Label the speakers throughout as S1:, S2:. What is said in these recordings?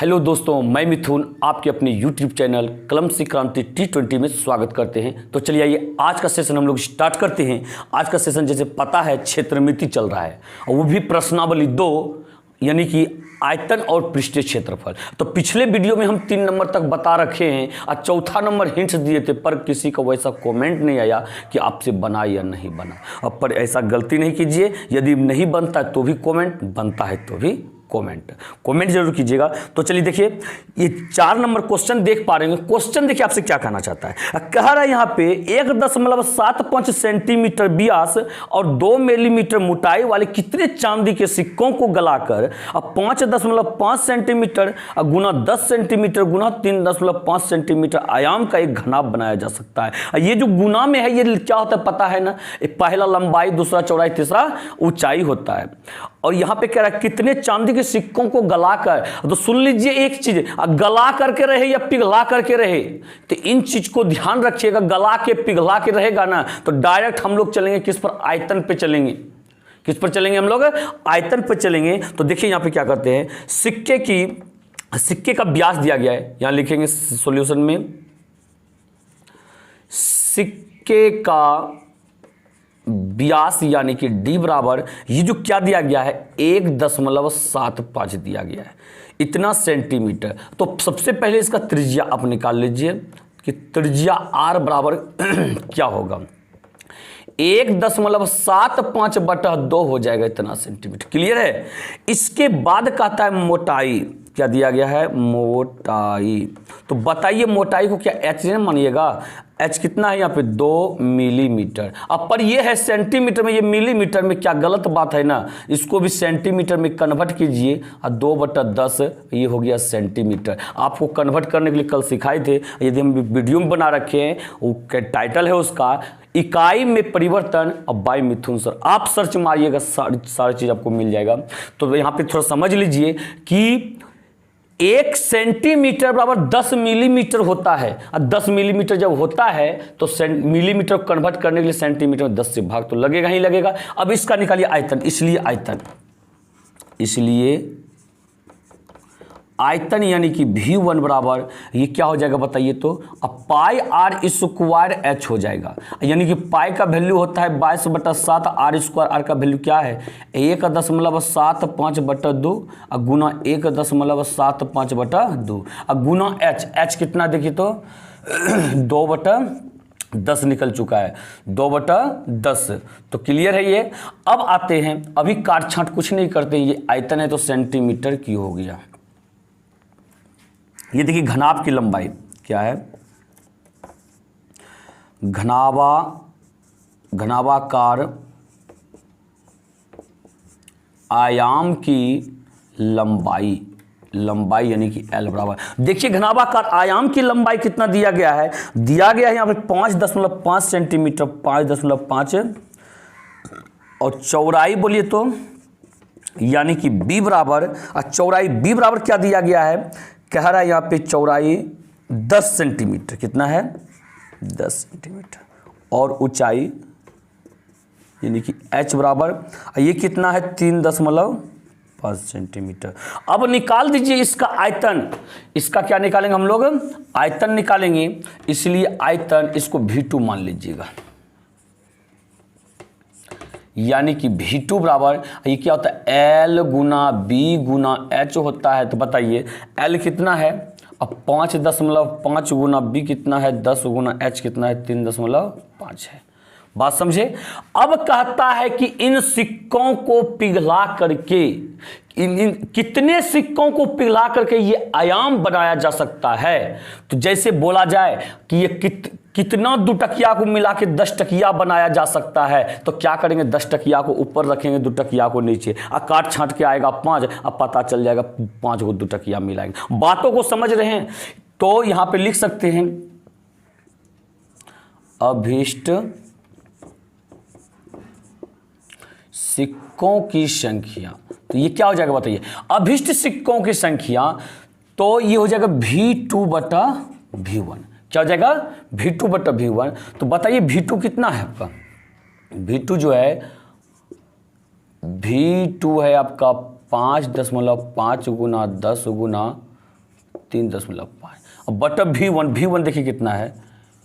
S1: Hello दोस्तों, मैं मिथुन आपके अपने YouTube चैनल कलम से क्रांति T20 में स्वागत करते हैं। तो चलिए आइए आज का सेशन हम लोग स्टार्ट करते हैं। आज का सेशन जैसे पता है क्षेत्रमिति चल रहा है और वो भी प्रश्नावली 2 यानी कि आयतन और पृष्ठीय क्षेत्रफल। तो पिछले वीडियो में हम 3 नंबर तक बता रखे हैं और चौथा नंबर हिंट्स दिए थे, पर किसी का वैसा कमेंट नहीं आया कि आपसे बना या नहीं बना। अब पर ऐसा गलती नहीं कीजिए, यदि नहीं बनता है तो भी कमेंट, बनता है तो भी कमेंट जरूर कीजिएगा। तो चलिए देखिए, ये 4 नंबर क्वेश्चन देख पा रहे हैं। क्वेश्चन देखिए आपसे क्या कहना चाहता है। कह रहा है यहाँ पे 1.75 सेंटीमीटर व्यास और 2 मिलीमीटर मोटाई वाले कितने चांदी के सिक्कों को गलाकर अब 5.5 सेंटीमीटर गुना 10 सेंटीमीटर गुना 3.5 सेंटीमीटर आयाम का एक घनाभ बनाया जा सकता है। ये जो गुना में है ये क्या होता है पता है ना, पहला लंबाई, दूसरा चौड़ाई, तीसरा ऊंचाई होता है। और यहां पे कह रहा है कितने चांदी के सिक्कों को गलाकर, तो सुन लीजिए एक चीज, गला करके रहे या पिघला करके रहे, तो इन चीज को ध्यान रखिएगा। गला के पिघला के रहेगा ना तो डायरेक्ट हम लोग चलेंगे किस पर, आयतन पे चलेंगे। किस पर चलेंगे हम लोग, आयतन पे चलेंगे। तो देखिए यहां पे क्या करते हैं, सिक्के का व्यास दिया गया है, यहां लिखेंगे सॉल्यूशन में, सिक्के का व्यास यानी कि d बराबर, ये जो क्या दिया गया है 1.75 दिया गया है, इतना सेंटीमीटर। तो सबसे पहले इसका त्रिज्या आप निकाल लीजिए कि त्रिज्या r बराबर क्या होगा, 1.75/2 हो जाएगा, इतना सेंटीमीटर। क्लियर है। इसके बाद कहता है मोटाई, क्या दिया गया है, मोटाई। तो बताइए मोटाई को क्या h नहीं मानिएगा, h कितना है यहाँ पे 2 मिलीमीटर। अब पर ये है सेंटीमीटर में, ये मिलीमीटर में, क्या गलत बात है ना, इसको भी सेंटीमीटर में कन्वर्ट कीजिए और 2/10 ये हो गया सेंटीमीटर। आपको कन्वर्ट करने के लिए कल सिखाए थे, यदि हम वीडियो में बना रखे हैं, वो टाइटल है उसका इकाई में परिवर्तन अब बाय मिथुन सर। आप सर्च मारिएगा, सारी चीज आपको मिल जाएगा। तो यहाँ पे थोड़ा समझ लीजिए कि 1 सेंटीमीटर बराबर 10 मिलीमीटर होता है। और 10 मिलीमीटर जब होता है तो मिलीमीटर कन्वर्ट करने के लिए सेंटीमीटर में 10 से भाग तो लगेगा ही लगेगा। अब इसका निकालिए आयतन, इसलिए आयतन यानी कि V1 बराबर ये क्या हो जाएगा बताइए तो, अब पाई r स्क्वायर h हो जाएगा। यानी कि पाई का वैल्यू होता है 22/7, r स्क्वायर, r का वैल्यू क्या है 1.75/2 और गुना 1.75/2 और गुना h कितना देखिए तो 2/10 निकल चुका है, 2/10। तो क्लियर है ये। अब आते हैं, अभी काट छांट कुछ नहीं करते, ये आयतन है तो सेंटीमीटर की हो गया। ये देखिए घनाभ की लंबाई क्या है, घनाभाकार आयाम की लंबाई यानी कि L बराबर, देखिए घनाभाकार आयाम की लंबाई कितना दिया गया है, यहाँ पे 5.5 सेंटीमीटर, 5.5, और चौड़ाई बोलिए तो यानी कि B बराबर, और चौड़ाई B बराबर क्या दिया गया है, कह रहा है यहाँ पे चौड़ाई 10 सेंटीमीटर, कितना है 10 सेंटीमीटर, और ऊंचाई यानी कि h बराबर, ये कितना है 3.5 सेंटीमीटर। अब निकाल दीजिए इसका आयतन, इसका क्या निकालेंगे हम लोग, आयतन निकालेंगे। इसलिए आयतन इसको V2 मान लीजिएगा, यानी कि V2 बराबर ये क्या होता है L गुना B गुना H होता है। तो बताइए L कितना है, अब 5.5 गुना B कितना है 10 गुना H कितना है 3.5 है। बात समझे। अब कहता है कि इन सिक्कों को पिघला करके, इन कितने सिक्कों को पिघला करके ये आयाम बनाया जा सकता है। तो जैसे बोला जाए कि ये कितना 2 टकिया को मिला के 10 टकिया बनाया जा सकता है, तो क्या करेंगे 10 टकिया को ऊपर रखेंगे, 2 टकिया को नीचे, और काट छांट के आएगा 5, अब पता चल जाएगा 5 को 2 टकिया मिलाएंगे। बातों को समझ रहे हैं। तो यहां पे लिख सकते हैं अभीष्ट सिक्कों की संख्या। तो ये क्या हो जाएगा बताइए, अभीष्ट सिक्कों की संख्या, तो ये हो जाएगा V2/V1। क्या हो जाएगा V2/V1। तो बताइए V2 कितना है आपका, V2 जो है, V2 है आपका 5.5 गुना 10 गुना 3.5। अब बटा V1 देखिए कितना है,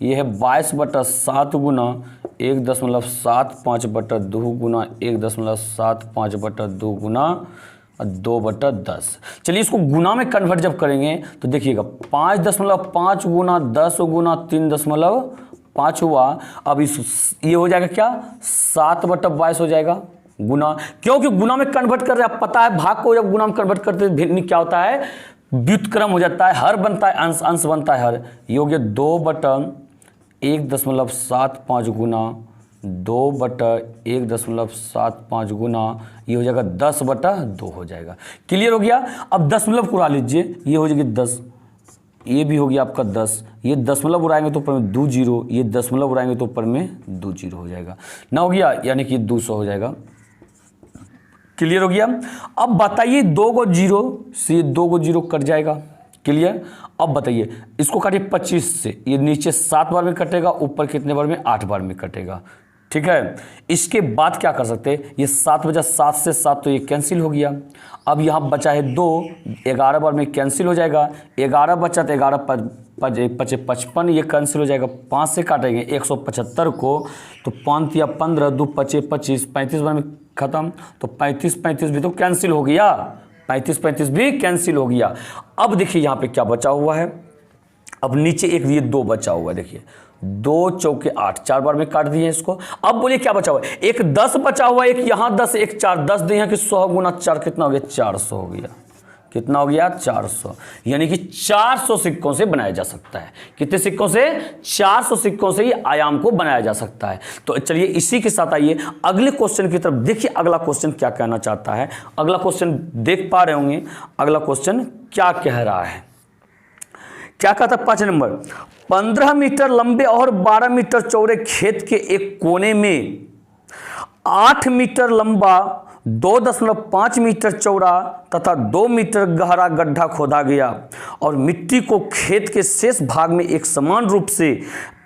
S1: ये है 22/7 गुना 1.75 बटा 2 गुना 1.75 बटा 2 गुना 2/10। चलिए इसको गुना में कन्वर्ट जब करेंगे तो देखिएगा 5.5 गुना 10 गुना 3.5 हुआ। अब ये हो जाएगा क्या, 7/22 हो जाएगा गुना, क्योंकि गुना में कन्वर्ट कर रहे हैं। आप पता है भाग को जब गुना में कन्वर्ट करते हैं भिन्न क्या होता है, व्युत्क्रम हो जाता है, हर बनता है, अंश बनता है हर। ये हो गया 2/1.75 गुना 2/1.75 गुना, ये हो जाएगा 10/2 हो जाएगा। क्लियर हो गया। अब दशमलव को उड़ा लीजिए, ये हो जाएगी 10, ये भी हो गया आपका 10, ये दशमलव उड़ाएंगे तो ऊपर में 2 0, ये दशमलव उड़ाएंगे तो ऊपर में 2 0 हो जाएगा ना, हो गया, यानी कि 200 हो जाएगा। क्लियर हो गया। अब बताइए 2 को 0 से 2 को 0 कट जाएगा। क्लियर। अब बताइए इसको काटिए 25 से, ये नीचे 7 बार में कटेगा, ऊपर कितने बार में, 8 बार में कटेगा। ठीक है। इसके बाद क्या कर सकते हैं, ये 7 बचा, 7 से 7 तो ये कैंसिल हो गया। अब यहाँ बचा है 2, 11 बार में कैंसिल हो जाएगा, 11 बचा तो 11 पचे 55, ये कैंसिल हो जाएगा। 5 से काटेंगे 175 को, तो 5 या 15, 2 पचे 25, 35 बार में खत्म, तो 35 भी तो कैंसिल हो गया, 35 भी कैंसिल हो गया। अब देखिए यहाँ पे क्या बचा हुआ है, अब नीचे एक ये 2 बचा हुआ है, देखिए 2 चौके 8, 4 बार में काट दिए इसको। अब बोलिए क्या बचा हुआ है, एक 10 बचा हुआ है, एक यहाँ 10, एक 4, 10 दिए हैं कि 100 गुना 4 कितना हो गया, 400 हो गया। कितना हो गया, 400, यानी कि 400 सिक्कों से बनाया जा सकता है। कितने सिक्कों से, 400 सिक्कों से ये आयाम को बनाया जा सकता है। तो चलिए इसी के साथ आइए अगले क्वेश्चन की तरफ। देखिए अगला क्वेश्चन क्या कहना चाहता है, अगला क्वेश्चन देख पा रहे होंगे, अगला क्वेश्चन क्या कह रहा है। क्या कहता है 5 नंबर, 15 मीटर लंबे और 12 मीटर चौड़े खेत के एक कोने में 8 मीटर लंबा 2.5 मीटर चौड़ा तथा 2 मीटर गहरा गड्ढा खोदा गया और मिट्टी को खेत के शेष भाग में एक समान रूप से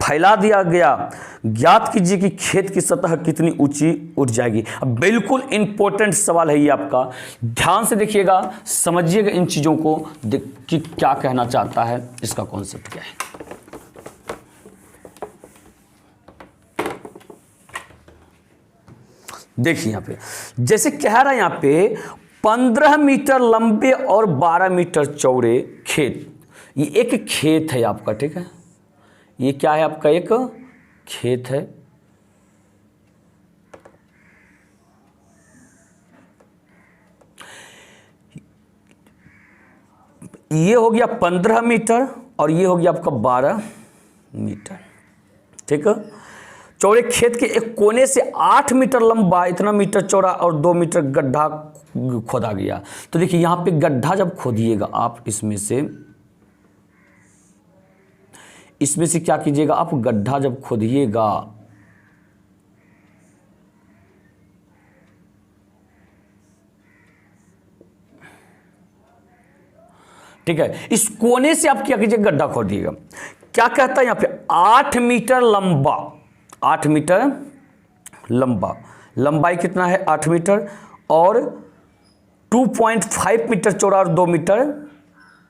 S1: फैला दिया गया। ज्ञात कीजिए कि खेत की सतह कितनी ऊंची उठ जाएगी। अब बिल्कुल इंपॉर्टेंट सवाल है ये आपका, ध्यान से देखिएगा, समझिएगा इन चीज़ों को कि क्या कहना चाहता है, इसका कॉन्सेप्ट क्या है। देखिए यहाँ पे जैसे कह रहा है यहाँ पे 15 मीटर लंबे और 12 मीटर चौड़े खेत, ये एक खेत है आपका। ठीक है, ये क्या है आपका, एक खेत है। ये हो गया 15 मीटर और ये हो गया आपका 12 मीटर। ठीक है, चौड़े खेत के एक कोने से 8 मीटर लंबा, इतना मीटर चौड़ा और 2 मीटर गड्ढा खोदा गया। तो देखिए यहाँ पे गड्ढा जब खोदिएगा आप, इसमें से क्या कीजिएगा आप, गड्ढा जब खोदिएगा ठीक है, इस कोने से आप क्या कीजिएगा, गड्ढा खोदिएगा। क्या कहता है यहाँ पे, 8 मीटर लंबा, 8 मीटर लंबा, लंबाई कितना है 8 मीटर और 2.5 मीटर चौड़ा और 2 मीटर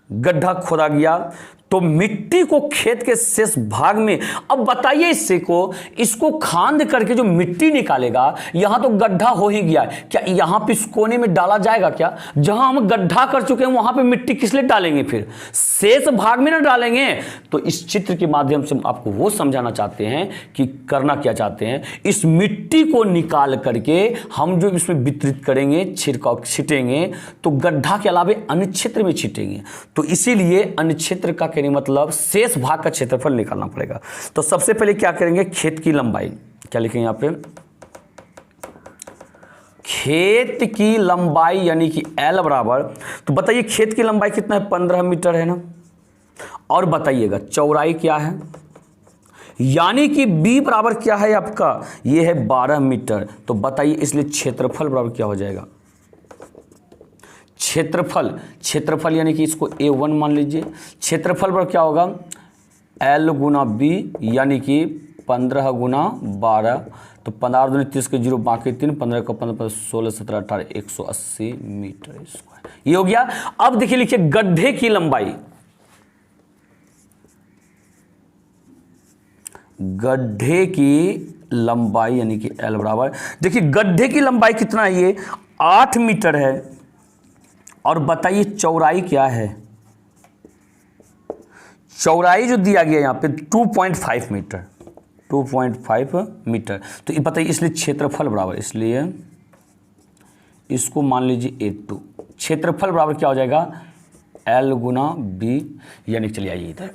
S1: गड्ढा खोदा गया। तो मिट्टी को खेत के शेष भाग में, अब बताइए इसको खांद करके जो मिट्टी निकालेगा, यहां तो गड्ढा हो ही गया है, क्या यहां पे इस कोने में डाला जाएगा क्या? जहां हम गड्ढा कर चुके हैं वहां पे मिट्टी किस लिए डालेंगे, फिर शेष भाग में ना डालेंगे। तो इस चित्र के माध्यम से हम आपको वो समझाना चाहते हैं कि करना क्या चाहते हैं, इस मिट्टी को निकाल करके हम जो इसमें वितरित करेंगे, छिड़काव छिटेंगे, तो गड्ढा के अलावा अन्य क्षेत्र में छिटेंगे। तो इसीलिए अन्य क्षेत्र का मतलब शेष भाग का क्षेत्रफल निकालना पड़ेगा। तो सबसे पहले क्या करेंगे, खेत की लंबाई, क्या लिखेंगे यहां पे, खेत की लंबाई यानी कि L बराबर, तो बताइए खेत की लंबाई कितना है, 15 मीटर है ना, और बताइएगा चौड़ाई क्या है, यानी कि B बराबर क्या है आपका, ये है 12 मीटर। तो बताइए इसलिए क्षेत्रफल बराबर क्या हो जाएगा, क्षेत्रफल यानी कि इसको A1 मान लीजिए। क्षेत्रफल पर क्या होगा, L गुना B यानी कि 15 गुना 12, तो 15 दूनी 30 के 0 बाकी 3, 15 का 15 16 17 18 180 मीटर स्क्वायर, ये हो गया। अब देखिए लिखिए गड्ढे की लंबाई, गड्ढे की लंबाई यानी कि L बराबर, देखिए गड्ढे की लंबाई कितना है, ये 8 मीटर है, और बताइए चौड़ाई क्या है, चौड़ाई जो दिया गया यहाँ पे 2.5 मीटर, 2.5 मीटर। तो ये बताइए, इसलिए क्षेत्रफल बराबर, इसलिए इसको मान लीजिए A2, क्षेत्रफल बराबर क्या हो जाएगा, L गुना B, यानी चलिए आइए इधर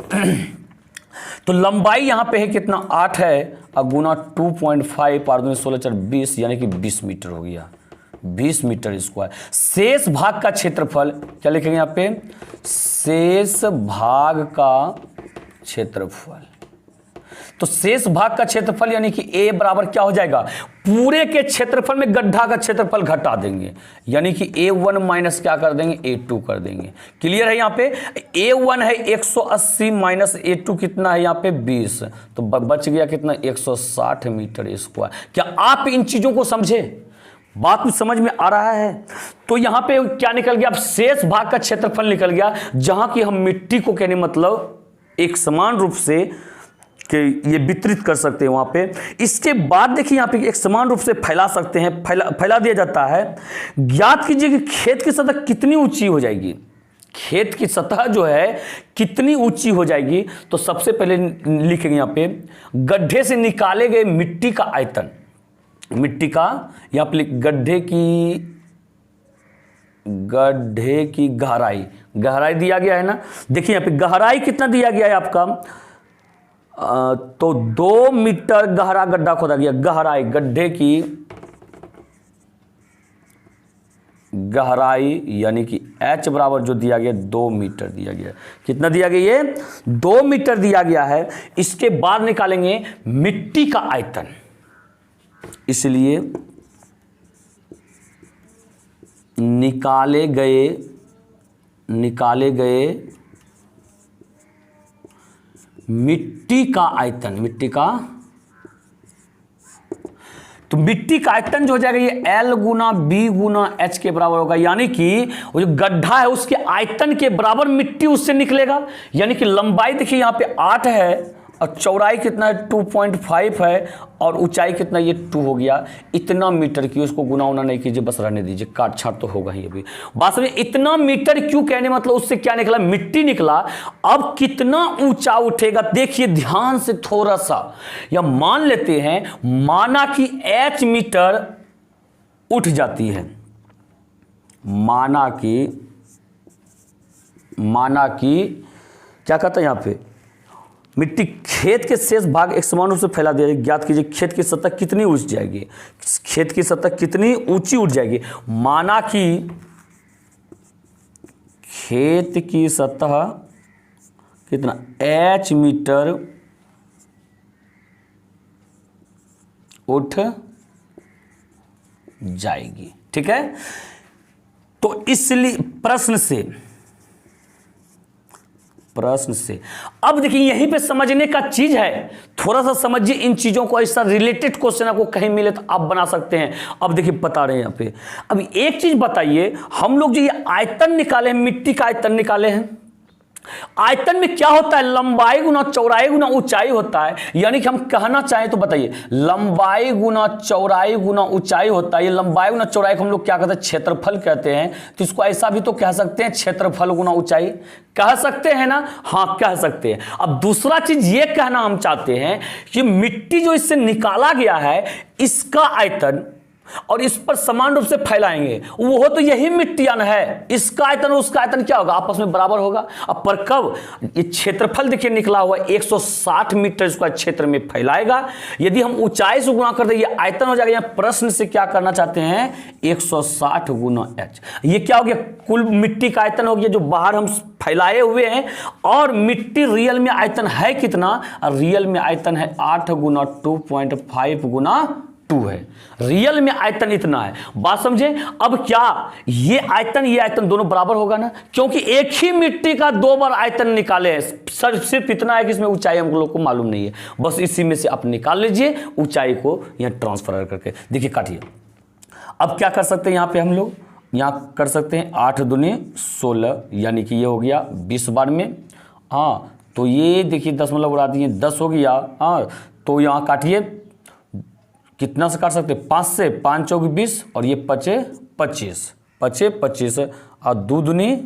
S1: तो लंबाई यहाँ पे है कितना, 8 है, और गुना 2.5 और 16 4 20, यानी कि 20 मीटर हो गया, 20 मीटर स्क्वायर। शेष भाग का क्षेत्रफल क्या लिखेंगे यहाँ पे, शेष भाग का क्षेत्रफल। तो शेष भाग का क्षेत्रफल यानी कि A बराबर क्या हो जाएगा, पूरे के क्षेत्रफल में गड्ढा का क्षेत्रफल घटा देंगे, यानी कि A1 माइनस क्या कर देंगे, A2 कर देंगे। क्लियर है, यहाँ पे A1 है 180 माइनस A2 कितना है यहाँ पे 20, तो बच गया कितना, 160 मीटर स्क्वायर। क्या आप इन चीजों को समझे, बात कुछ समझ में आ रहा है। तो यहां पे क्या निकल गया, अब शेष भाग का क्षेत्रफल निकल गया, जहां की हम मिट्टी को कहने मतलब एक समान रूप से कि ये वितरित कर सकते हैं वहां पे। इसके बाद देखिए यहां पे एक समान रूप से फैला सकते हैं, फैला दिया जाता है। ज्ञात कीजिए कि खेत की सतह कितनी ऊंची हो जाएगी, खेत की सतह जो है कितनी ऊंची हो जाएगी। तो सबसे पहले लिखेंगे यहां पे गड्ढे से निकाले गए मिट्टी का आयतन, मिट्टी का यहां पे गड्ढे की गहराई दिया गया है ना। देखिए यहां पे गहराई कितना दिया गया है आपका, तो 2 मीटर गहरा गड्ढा खोदा गया। गहराई, गड्ढे की गहराई यानी कि H बराबर जो दिया गया 2 मीटर दिया गया। कितना दिया गया, ये 2 मीटर दिया गया है। इसके बाद निकालेंगे मिट्टी का आयतन, इसलिए निकाले गए मिट्टी का आयतन, तो मिट्टी का आयतन जो हो जाएगा ये L गुना B गुना H के बराबर होगा, यानी कि वो जो गड्ढा है उसके आयतन के बराबर मिट्टी उससे निकलेगा। यानी कि लंबाई देखिए यहाँ पे 8 है और चौड़ाई कितना है 2.5 है और ऊंचाई कितना, ये 2 हो गया। इतना मीटर की, उसको गुना उना नहीं कीजिए, बस रहने दीजिए, काट छाट तो होगा ही अभी। वास्तव में इतना मीटर क्यों कहने मतलब उससे क्या निकला, मिट्टी निकला। अब कितना ऊंचा उठेगा देखिए ध्यान से थोड़ा सा, या मान लेते हैं माना कि H मीटर उठ जाती है, माना कि क्या कहता है यहां पे, मिट्टी खेत के शेष भाग एक समान रूप से फैला दिया जाए। ज्ञात कीजिए खेत की सतह कितनी ऊंच जाएगी, खेत की सतह कितनी ऊंची उठ जाएगी। माना कि खेत की सतह कितना H मीटर उठ जाएगी, ठीक है। तो इसलिए प्रश्न से अब देखिए यहीं पे समझने का चीज है, थोड़ा सा समझिए इन चीजों को। ऐसा रिलेटेड क्वेश्चन आपको कहीं मिले तो आप बना सकते हैं। अब देखिए बता रहे हैं यहाँ पे, अब एक चीज बताइए, हम लोग जो ये आयतन निकाले हैं, मिट्टी का आयतन निकाले हैं, आयतन में क्या होता है, लंबाई गुना चौड़ाई गुना ऊंचाई होता है। यानी कि हम कहना चाहें तो बताइए लंबाई गुना चौड़ाई गुना ऊंचाई होता है। ये लंबाई गुना चौड़ाई को हम लोग क्या कहते हैं, क्षेत्रफल कहते हैं। तो इसको ऐसा भी तो कह सकते हैं, क्षेत्रफल गुना ऊंचाई कह सकते हैं ना, हाँ कह सकते हैं। अब दूसरा चीज ये कहना हम चाहते हैं कि मिट्टी जो इससे निकाला गया है इसका आयतन और इस पर समान रूप से फैलाएंगे, वो तो यही मिट्टियां है, इसका आयतन और उसका आयतन क्या होगा, आपस में बराबर होगा। अब पर कब, ये क्षेत्रफल देखिए निकला हुआ 160 मीटर स्क्वायर क्षेत्र में फैलाएगा। यदि हम ऊंचाई से गुणा कर दें ये आयतन हो जाएगा। यहाँ प्रश्न से क्या करना चाहते हैं, 160 गुना H। ये क्या हो गया, कुल मिट्टी का आयतन हो गया जो बाहर हम फैलाए हुए हैं। और मिट्टी रियल में आयतन है कितना, रियल में आयतन है 8 गुना 2.5 गुना 2 है, रियल में आयतन इतना है। बात समझे। अब क्या ये आयतन दोनों बराबर होगा ना, क्योंकि एक ही मिट्टी का 2 बार आयतन निकाले हैं। सिर्फ इतना है कि इसमें ऊंचाई हम लोग को मालूम नहीं है, बस इसी में से आप निकाल लीजिए ऊंचाई को यहाँ ट्रांसफर करके। देखिए काटिए, अब क्या कर सकते हैं यहाँ पे हम लोग, यहाँ कर सकते हैं 8 दूनी 16, यानी कि ये हो गया 20 बार में, हाँ तो ये देखिए 10 मतलब उड़ा दिए, 10 हो गया। हाँ, तो यहाँ काटिए, कितना से काट सकते हैं, 5 से, 5 चौक 20 और ये 5 25, 5 25 और 2 दूनी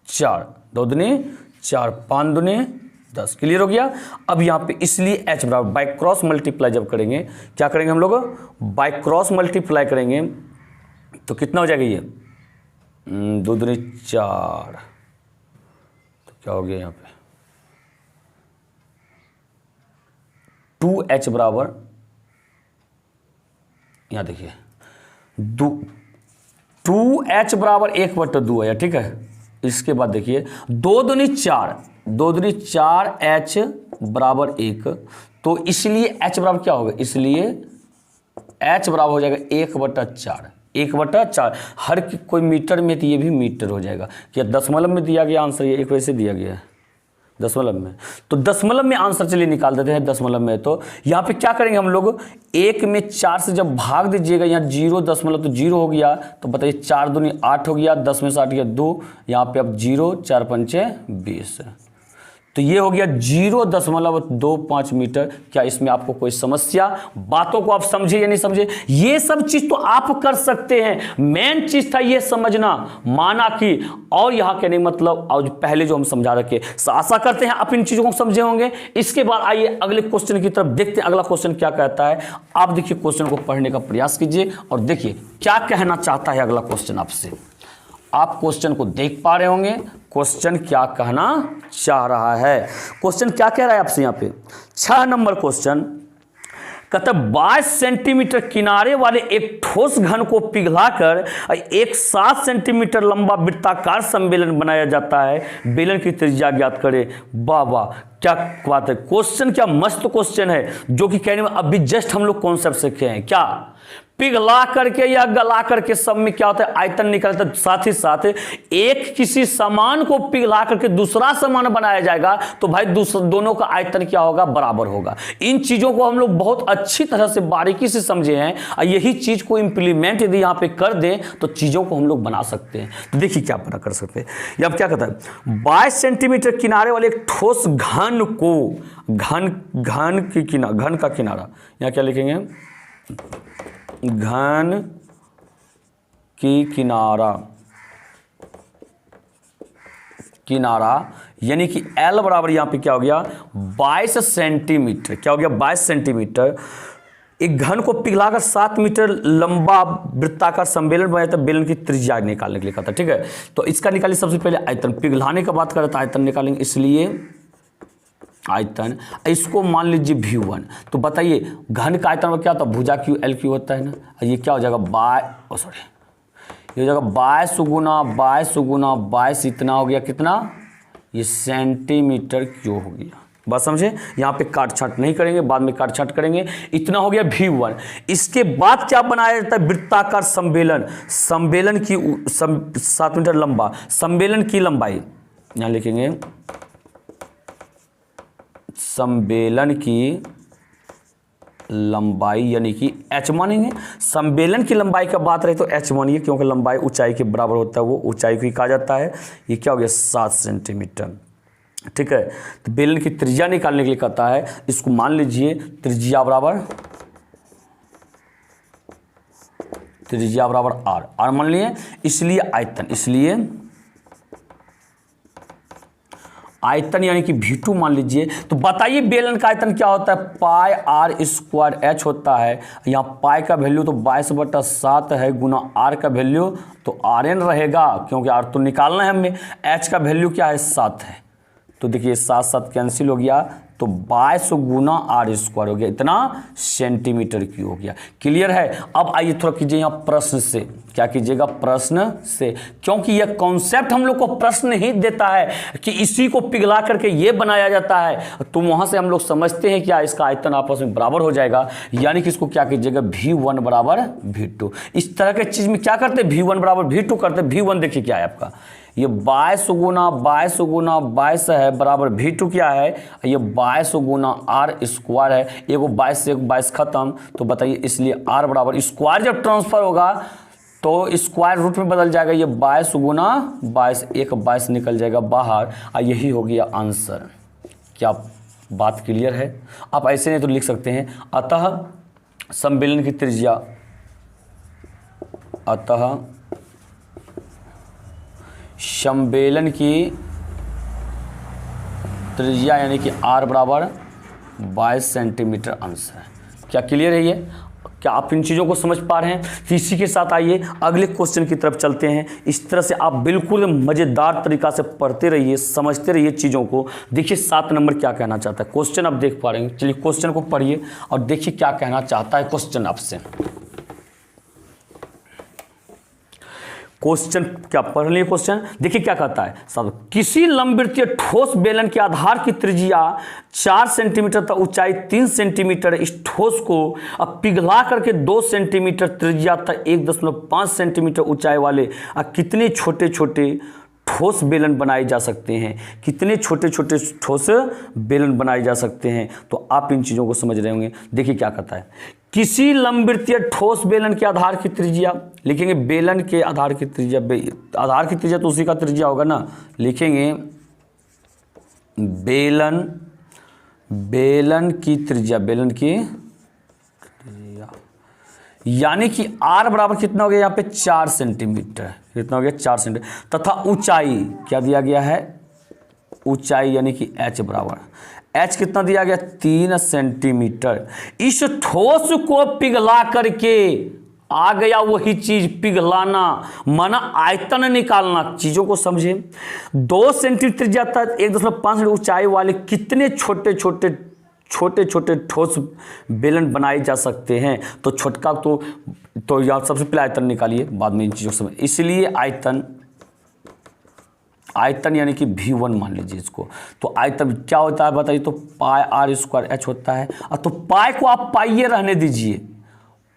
S1: 4, 2 दूनी 4, 5 दूनी 10। क्लियर हो गया। अब यहाँ पे इसलिए h बराबर बाय क्रॉस मल्टीप्लाई जब करेंगे, क्या करेंगे हम लोग, बाय क्रॉस मल्टीप्लाई करेंगे तो कितना हो जाएगा ये 2 दूनी 4, तो क्या हो गया यहाँ पे 2h बराबर, यहाँ देखिए 2h बराबर 1/2 है, ठीक है। इसके बाद देखिए 2 दूनी 4, 2 दूनी 4h बराबर 1, तो इसलिए h बराबर क्या होगा, इसलिए h बराबर हो जाएगा 1/4, 1/4। हर कोई मीटर में तो ये भी मीटर हो जाएगा। क्या दशमलव में दिया गया आंसर, ये एक वैसे दिया गया है दशमलव में, तो दशमलव में आंसर चलिए निकाल देते हैं दशमलव में। तो यहाँ पे क्या करेंगे हम लोग, 1 में 4 से जब भाग दीजिएगा, यहाँ 0 दशमलव तो 0 हो गया, तो बताइए 4 दूनी 8 हो गया, 10 में से 8 गया 2, यहाँ पे अब 0, 4 पंचे 20, तो ये हो गया 0.25 मीटर। क्या इसमें आपको कोई समस्या, बातों को आप समझे या नहीं समझे, ये सब चीज तो आप कर सकते हैं, मेन चीज था ये समझना, माना कि, और यहाँ के नहीं मतलब, और पहले जो हम समझा रखे, आशा करते हैं आप इन चीजों को समझे होंगे। इसके बाद आइए अगले क्वेश्चन की तरफ देखते हैं, अगला क्वेश्चन क्या कहता है। आप देखिए क्वेश्चन को पढ़ने का प्रयास कीजिए और देखिए क्या कहना चाहता है अगला क्वेश्चन आपसे। आप क्वेश्चन को देख पा रहे होंगे, क्वेश्चन क्या कहना चाह रहा है। क्वेश्चन क्या कह रहा है आपसे, यहाँ पे 6 नंबर क्वेश्चन कहता है 22 सेंटीमीटर किनारे वाले एक ठोस घन को पिघलाकर एक 7 सेंटीमीटर लंबा वृत्ताकार सम्मेलन बनाया जाता है, बेलन की त्रिज्या ज्ञात करे। वाह वाह, क्या बात है, क्वेश्चन क्या मस्त क्वेश्चन है, जो कि कहने में अभी जस्ट हम लोग कॉन्सेप्ट सीखे हैं। क्या पिघला करके या गला करके सब में क्या होता है, आयतन निकलता है। साथ ही साथ एक किसी सामान को पिघला करके दूसरा सामान बनाया जाएगा तो भाई दोनों का आयतन क्या होगा, बराबर होगा। इन चीजों को हम लोग बहुत अच्छी तरह से बारीकी से समझे हैं और यही चीज को इंप्लीमेंट यदि यहाँ पे कर दें तो चीजों को हम लोग बना सकते हैं। तो देखिए क्या बना कर सकते हैं। ये अब क्या कहता है, 22 सेंटीमीटर किनारे वाले एक ठोस घन को, घन का किनारा, यहाँ क्या लिखेंगे, घन की किनारा यानी कि L बराबर यहाँ पे क्या हो गया 22 सेंटीमीटर, क्या हो गया 22 सेंटीमीटर। एक घन को पिघलाकर 7 मीटर लंबा वृत्ताकार सम्मेलन बनाया था, बेलन की त्रिज्या निकालने के लिए कहा था, ठीक है। तो इसका निकालिए सबसे पहले आयतन, पिघलाने का बात करें तो आयतन निकालेंगे, इसलिए आयतन, इसको मान लीजिए V1। तो बताइए घन का आयतन क्या होता है, भुजा Q L Q होता है ना, ये क्या हो जाएगा ये हो जाएगा 22 गुना 22 इतना हो गया, कितना, ये सेंटीमीटर क्यूब हो गया। बात समझे, यहाँ पे काट छाट नहीं करेंगे, बाद में काट छाट करेंगे। इतना हो गया V1। इसके बाद क्या बनाया जाता है, वृत्ताकार सम्मेलन की 7 मीटर लंबा, सम्मेलन की लंबाई यहाँ लिखेंगे, सम्मेलन की लंबाई यानी कि h मानेंगे। सम्मेलन की लंबाई का बात रहे तो h मानिए, क्योंकि लंबाई ऊंचाई के बराबर होता है, वो ऊंचाई को ही कहा जाता है। ये क्या हो गया 7 सेंटीमीटर, ठीक है। तो बेलन की त्रिज्या निकालने के लिए कहता है, इसको मान लीजिए त्रिज्या बराबर r मान लिए, इसलिए आयतन यानी कि V2 मान लीजिए। तो बताइए बेलन का आयतन क्या होता है, पाई r² h होता है। यहाँ पाई का वैल्यू तो 22/7 है, गुना r का वैल्यू तो rn रहेगा, क्योंकि r तो निकालना है हमें, h का वैल्यू क्या है 7 है। तो देखिए 7 कैंसिल हो गया, तो 22 गुना r² हो गया, इतना सेंटीमीटर क्यूब हो गया। क्लियर है। अब आइए थोड़ा कीजिए यहाँ प्रश्न से, क्या कीजिएगा प्रश्न से, क्योंकि यह कॉन्सेप्ट हम लोग को प्रश्न ही देता है कि इसी को पिघला करके ये बनाया जाता है, तो वहां से हम लोग समझते हैं क्या इसका आयतन आपस में बराबर हो जाएगा, यानी कि इसको क्या कीजिएगा V1 बराबर V2। इस तरह के चीज में क्या करते V1 बराबर V2 करते। V1 देखिए क्या है आपका, ये 22 गुना 22 है बराबर V2 क्या है, ये 22 गुना r² है, एगो 22 से 22 खत्म, तो बताइए इसलिए r बराबर स्क्वायर जब ट्रांसफर होगा तो स्क्वायर रूट में बदल जाएगा, ये 22 गुना 22, एक 22 निकल जाएगा बाहर, और यही हो गया आंसर। क्या बात क्लियर है? आप ऐसे नहीं तो लिख सकते हैं अतः सम्मेलन की त्रिज्या, अतः सम्मेलन की त्रिज्या यानी कि r बराबर 22 सेंटीमीटर अंश है। क्या क्लियर है ये? क्या आप इन चीज़ों को समझ पा रहे हैं? तो इसी के साथ आइए अगले क्वेश्चन की तरफ चलते हैं। इस तरह से आप बिल्कुल मज़ेदार तरीक़ा से पढ़ते रहिए, समझते रहिए चीज़ों को। देखिए 7 नंबर क्या कहना चाहता है, क्वेश्चन आप देख पा रहे हैं। चलिए क्वेश्चन को पढ़िए और देखिए क्या कहना चाहता है क्वेश्चन आपसे। क्वेश्चन क्या पढ़ लिए? क्वेश्चन देखिए क्या कहता है साहब, किसी लंबवृत्तीय ठोस बेलन के आधार की त्रिज्या 4 सेंटीमीटर तथा ऊंचाई 3 सेंटीमीटर, इस ठोस को अब पिघला करके 2 सेंटीमीटर त्रिज्या तथा 1.5 सेंटीमीटर ऊंचाई वाले कितने छोटे छोटे ठोस बेलन बनाए जा सकते हैं? कितने छोटे छोटे ठोस बेलन बनाए जा सकते हैं? तो आप इन चीज़ों को समझ रहे होंगे। देखिए क्या कहता है, किसी लंबवृत्तीय ठोस बेलन के आधार की त्रिज्या, लिखेंगे बेलन के आधार की त्रिज्या, आधार की त्रिज्या तो उसी का त्रिज्या होगा ना, लिखेंगे बेलन की त्रिज्या, बेलन की त्रिज्या यानी कि r बराबर कितना हो गया यहाँ पे 4 सेंटीमीटर, कितना हो गया 4 सेंटीमीटर, तथा ऊंचाई क्या दिया गया है, ऊंचाई यानी कि h बराबर, h कितना दिया गया 3 सेंटीमीटर। इस ठोस को पिघला करके आ गया वही चीज, पिघलाना माना आयतन निकालना। चीजों को समझे, 2 सेंटीमीटर त्रिज्या तक 1.5 ऊंचाई वाले कितने छोटे छोटे ठोस बेलन बनाए जा सकते हैं? तो छोटका तो यहाँ सबसे पहले आयतन निकालिए, बाद में इन चीज़ों को समझ। इसलिए आयतन यानी कि V1 मान लीजिए इसको। तो आयतन क्या होता है बताइए? तो पाई r स्क्वायर h होता है। तो पाई को आप पाइए रहने दीजिए,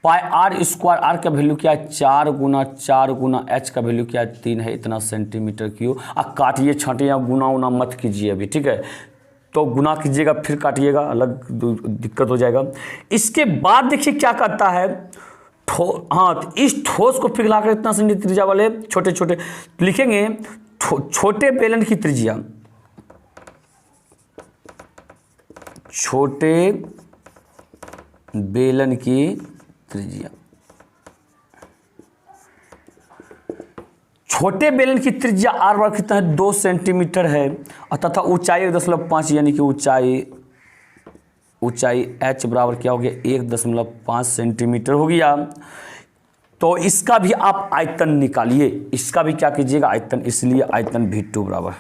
S1: पाई r स्क्वायर, r का वैल्यू क्या है 4 गुना h का वैल्यू क्या है 3 है, इतना सेंटीमीटर क्यूब। काटिए छाटिए, गुना मत कीजिए अभी, ठीक है? तो गुना कीजिएगा फिर काटिएगा, अलग दिक्कत हो जाएगा। इसके बाद देखिए क्या करता है, तो इस ठोस को पिघलाकर इतना सेंटीमीटर त्रिज्या वाले छोटे छोटे, लिखेंगे छोटे बेलन की त्रिज्या, छोटे बेलन की त्रिज्या, छोटे बेलन की त्रिज्या r बराबर कितना है 2 सेंटीमीटर है, तथा ऊंचाई 1.5 यानी कि ऊंचाई h बराबर क्या हो गया 1.5 सेंटीमीटर हो गया। तो इसका भी आप आयतन निकालिए, इसका भी क्या कीजिएगा आयतन, इसलिए आयतन V2 बराबर।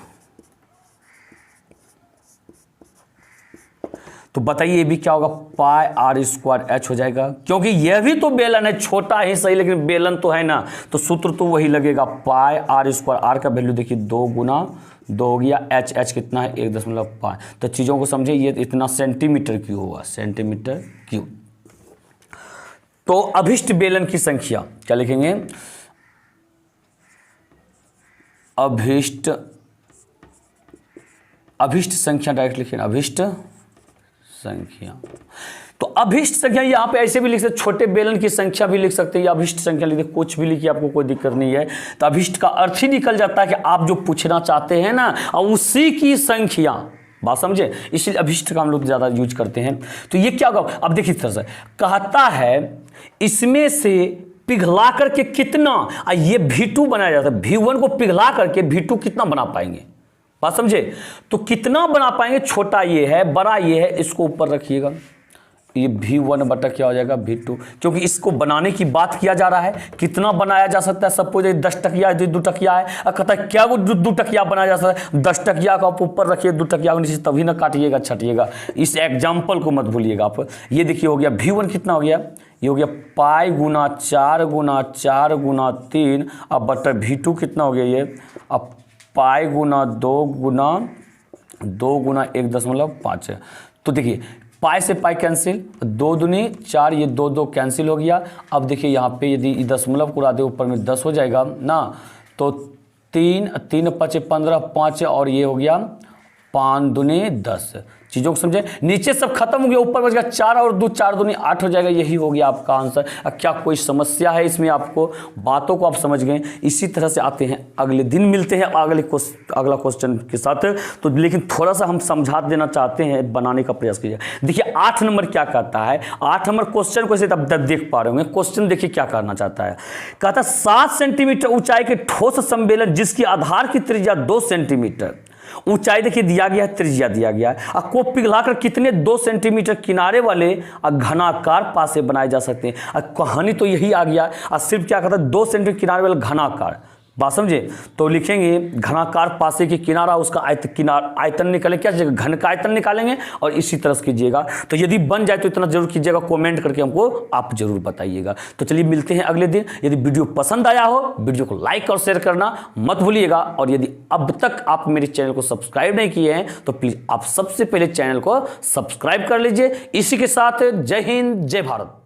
S1: तो बताइए ये भी क्या होगा, पाई r स्क्वायर h हो जाएगा, क्योंकि यह भी तो बेलन है, छोटा ही सही लेकिन बेलन तो है ना, तो सूत्र तो वही लगेगा, पाई r स्क्वायर, r का वैल्यू देखिए 2 गुना 2 हो गया, h कितना है 1.5। तो चीज़ों को समझे, ये इतना सेंटीमीटर क्यूब हुआ, सेंटीमीटर क्यूब। तो अभिष्ट बेलन की संख्या क्या लिखेंगे, अभिष्ट संख्या डायरेक्ट लिखेंगे, अभिष्ट संख्या। तो अभिष्ट संख्या यहाँ पे ऐसे भी लिख सकते, छोटे बेलन की संख्या भी लिख सकते हैं, या अभिष्ट संख्या लिखिए, कुछ भी लिखिए, आपको कोई दिक्कत नहीं है। तो अभिष्ट का अर्थ ही निकल जाता है कि आप जो पूछना चाहते हैं ना, और उसी की संख्या, बात समझे, इसलिए अभिष्ट का हम लोग ज़्यादा यूज करते हैं। तो ये क्या होगा, अब देखिए तरह से कहता है इसमें से पिघला करके कितना, ये V2 बनाया जाता है, V1 को पिघला करके V2 कितना बना पाएंगे, बात समझे? तो कितना बना पाएंगे, छोटा ये है बड़ा ये है, इसको ऊपर रखिएगा, ये V1 बटा क्या हो जाएगा V2, क्योंकि इसको बनाने की बात किया जा रहा है, कितना बनाया जा सकता है। सपोज 10 टकिया 2 टकिया है, कहता है क्या वो 2 टकिया बनाया जा सकता है, 10 टकिया को आप ऊपर रखिए, 2 टकिया को नीचे, तभी ना काटिएगा छटिएगा। इस एग्जाम्पल को मत भूलिएगा आप। ये देखिए हो गया V1 कितना हो गया, ये हो गया पाई गुना 4 गुना 4 गुना 3, अब बटा V2 कितना हो गया, ये अब पाई गुना 2 गुना 1.5। तो देखिए पाई से पाई कैंसिल, 2 दूनी 4, ये 2 कैंसिल हो गया। अब देखिए यहाँ पे यदि दशमलव को उड़ा दे ऊपर में 10 हो जाएगा ना, तो 3 5 15 5 और ये हो गया 5 दूनी 10, चीज़ों को समझें। नीचे सब खत्म हो गया, ऊपर बच गया 4 और 2, 4 दूनी 8 हो जाएगा। यही हो गया आपका आंसर। क्या कोई समस्या है इसमें? आपको बातों को आप समझ गए। इसी तरह से आते हैं अगले दिन, मिलते हैं अगला क्वेश्चन के साथ। तो लेकिन थोड़ा सा हम समझा देना चाहते हैं, बनाने का प्रयास कीजिए। देखिए 8 नंबर क्या कहता है। 8 नंबर क्वेश्चन को ऐसे तब देख पा रहे होंगे। क्वेश्चन देखिए क्या करना चाहता है। कहता है 7 सेंटीमीटर ऊंचाई के ठोस सम्मेलन जिसकी आधार की त्रिज्या 2 सेंटीमीटर, ऊंचाई देखिए दिया गया है, त्रिज्या दिया गया है, को पिघलाकर कितने 2 सेंटीमीटर किनारे वाले घनाकार पासे बनाए जा सकते हैं। कहानी तो यही आ गया। सिर्फ क्या कहता है 2 सेंटीमीटर किनारे वाले घनाकार, बात समझे। तो लिखेंगे घनाकार पासे की किनारा, उसका आयतन निकालें। क्या घन का आयतन निकालेंगे और इसी तरह से कीजिएगा। तो यदि बन जाए तो इतना जरूर कीजिएगा, कमेंट करके हमको आप जरूर बताइएगा। तो चलिए मिलते हैं अगले दिन। यदि वीडियो पसंद आया हो, वीडियो को लाइक और शेयर करना मत भूलिएगा। और यदि अब तक आप मेरे चैनल को सब्सक्राइब नहीं किए हैं तो प्लीज़ आप सबसे पहले चैनल को सब्सक्राइब कर लीजिए। इसी के साथ जय हिंद, जय भारत।